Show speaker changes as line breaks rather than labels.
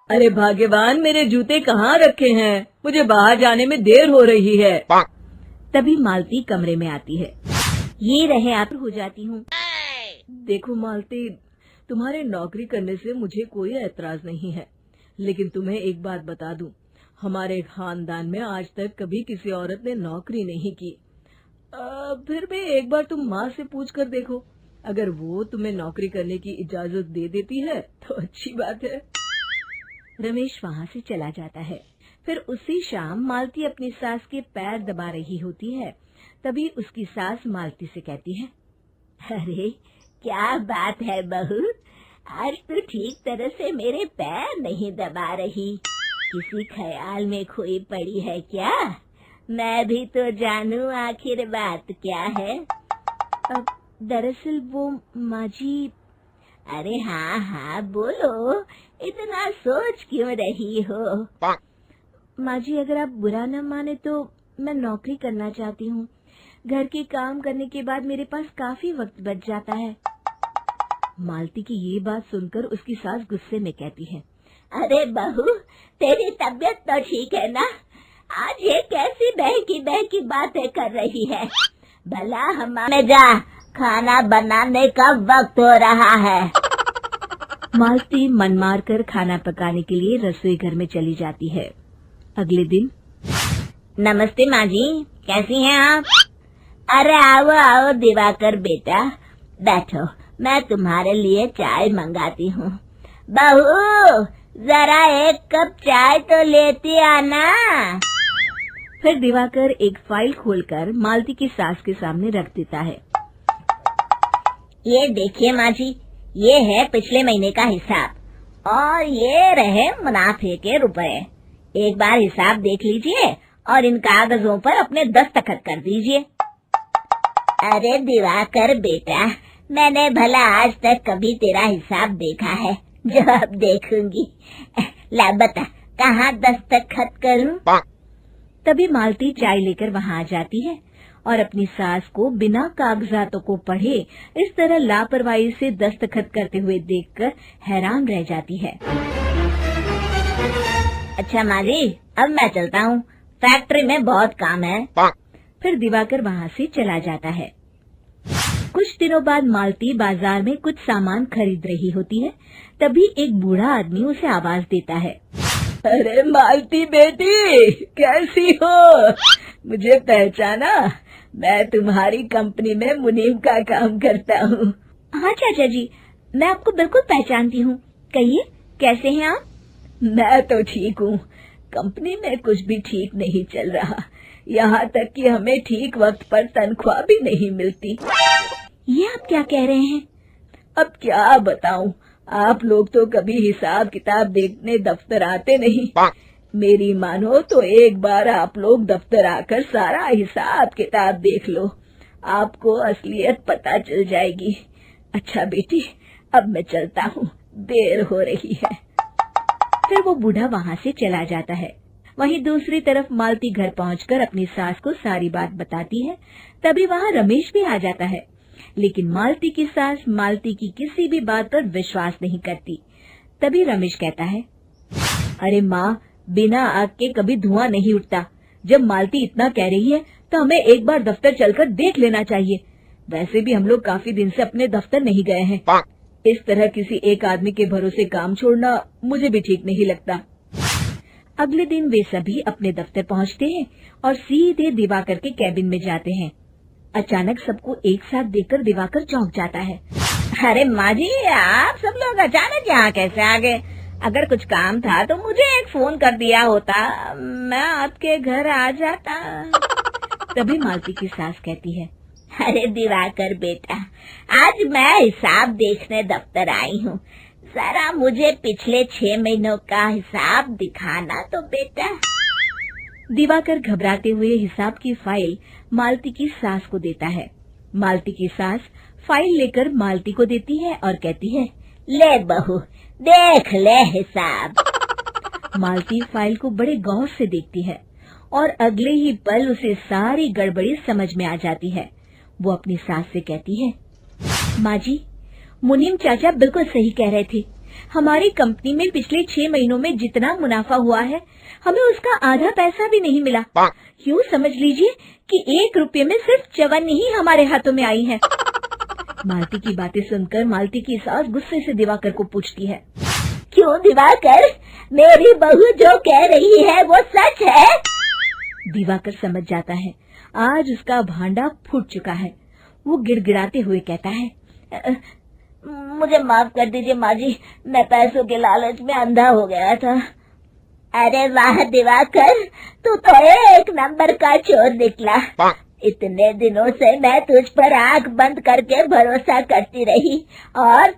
अरे भाग्यवान, मेरे जूते कहाँ रखे हैं? मुझे बाहर जाने में देर हो रही है।
तभी मालती कमरे में आती है। ये रहे, आप हो जाती हूँ।
देखो मालती, तुम्हारे नौकरी करने से मुझे कोई ऐतराज नहीं है, लेकिन तुम्हें एक बात बता दूं, हमारे खानदान में आज तक कभी किसी औरत ने नौकरी नहीं की। फिर भी एक बार तुम माँ से पूछ कर देखो, अगर वो तुम्हें नौकरी करने की इजाजत दे देती है तो अच्छी बात है।
रमेश वहाँ से चला जाता है। फिर उसी शाम मालती अपनी सास के पैर दबा रही होती है। तभी उसकी सास मालती से कहती है, अरे क्या बात है बहू, आज तो ठीक तरह से मेरे पैर नहीं दबा रही। किसी ख्याल में खोई पड़ी है क्या? मैं भी तो जानूं आखिर बात क्या है। दरअसल वो माँ जी। अरे हाँ हाँ बोलो, इतना सोच क्यों रही हो? माँ जी, अगर आप बुरा न माने तो मैं नौकरी करना चाहती हूँ। घर के काम करने के बाद मेरे पास काफी वक्त बच जाता है। मालती की ये बात सुनकर उसकी सास गुस्से में कहती है, अरे बहू, तेरी तबीयत तो ठीक है ना? आज ये कैसी बहकी बातें कर रही है? भला हमारे जा, खाना बनाने का वक्त हो रहा है। मालती मन मार कर खाना पकाने के लिए रसोई घर में चली जाती है। अगले दिन। नमस्ते माँ जी, कैसी हैं आप? अरे आओ आओ दिवाकर बेटा, बैठो, मैं तुम्हारे लिए चाय मंगाती हूँ। बहू, जरा एक कप चाय तो लेती आना। फिर दिवाकर एक फाइल खोलकर मालती की सास के सामने रख देता है। ये देखिए माँ जी, ये है पिछले महीने का हिसाब और ये रहे मुनाफे के रुपए। एक बार हिसाब देख लीजिए और इन कागजों पर अपने दस्तखत कर दीजिए। अरे दिवाकर बेटा, मैंने भला आज तक कभी तेरा हिसाब देखा है जो अब देखूंगी? ला बता, कहाँ दस्तखत करूं? तभी मालती चाय लेकर वहाँ आ जाती है और अपनी सास को बिना कागजातों को पढ़े इस तरह लापरवाही से दस्तखत करते हुए देखकर हैरान रह जाती है। अच्छा माँ जी, अब मैं चलता हूँ, फैक्ट्री में बहुत काम है। फिर दिवाकर वहाँ से चला जाता है। कुछ दिनों बाद मालती बाजार में कुछ सामान खरीद रही होती है। तभी एक बूढ़ा आदमी उसे आवाज देता है,
अरे मालती बेटी, कैसी हो? मुझे पहचाना? मैं तुम्हारी कंपनी में मुनीम का काम करता हूँ।
हाँ चाचा जी, मैं आपको बिल्कुल पहचानती हूँ। कहिए, कैसे हैं आप?
मैं तो ठीक हूँ, कंपनी में कुछ भी ठीक नहीं चल रहा, यहाँ तक कि हमें ठीक वक्त पर तनख्वाह भी नहीं मिलती।
ये आप क्या कह रहे हैं?
अब क्या बताऊँ, आप लोग तो कभी हिसाब किताब देखने दफ्तर आते नहीं। मेरी मानो तो एक बार आप लोग दफ्तर आकर सारा हिसाब किताब देख लो, आपको असलियत पता चल जाएगी। अच्छा बेटी, अब मैं चलता हूँ, देर हो रही है।
फिर वो बूढ़ा वहाँ से चला जाता है। वहीं दूसरी तरफ मालती घर पहुंचकर अपनी सास को सारी बात बताती है। तभी वहाँ रमेश भी आ जाता है, लेकिन मालती की सास मालती की किसी भी बात पर विश्वास नहीं करती। तभी रमेश कहता है, अरे माँ, बिना आग के कभी धुआं नहीं उठता। जब मालती इतना कह रही है तो हमें एक बार दफ्तर चलकर देख लेना चाहिए। वैसे भी हम लोग काफी दिन से अपने दफ्तर नहीं गए हैं। इस तरह किसी एक आदमी के भरोसे काम छोड़ना मुझे भी ठीक नहीं लगता। अगले दिन वे सभी अपने दफ्तर पहुंचते हैं और सीधे दिवाकर के कैबिन में जाते हैं। अचानक सबको एक साथ देखकर दिवाकर चौंक जाता है। अरे माँ जी, आप सब लोग अचानक यहाँ कैसे आ गए? अगर कुछ काम था तो मुझे एक फोन कर दिया होता, मैं आपके घर आ जाता। तभी मालती की सास कहती है, अरे दिवाकर बेटा, आज मैं हिसाब देखने दफ्तर आई हूँ, जरा मुझे पिछले 6 महीनों का हिसाब दिखाना तो बेटा। दिवाकर घबराते हुए हिसाब की फाइल मालती की सास को देता है। मालती की सास फाइल लेकर मालती को देती है और कहती है, ले बहू, देख ले हिसाब। मालती फाइल को बड़े गौर से देखती है और अगले ही पल उसे सारी गड़बड़ी समझ में आ जाती है। वो अपनी सास से कहती है, माँ जी, मुनीम चाचा बिल्कुल सही कह रहे थे। हमारी कंपनी में पिछले 6 महीनों में जितना मुनाफा हुआ है, हमें उसका आधा पैसा भी नहीं मिला। यूँ समझ लीजिए कि 1 रुपये में सिर्फ चवन्नी ही हमारे हाथों में आई है। मालती की बातें सुनकर मालती की सास गुस्से से दिवाकर को पूछती है, क्यों दिवाकर, मेरी बहू जो कह रही है वो सच है? दिवाकर समझ जाता है आज उसका भांडा फूट चुका है। वो गिड़गिड़ाते हुए कहता है, मुझे माफ कर दीजिए माँ जी, मैं पैसों के लालच में अंधा हो गया था। अरे वाह दिवाकर, तू तो 1 नंबर का चोर निकला। इतने दिनों से मैं तुझ पर आंख बंद करके भरोसा करती रही और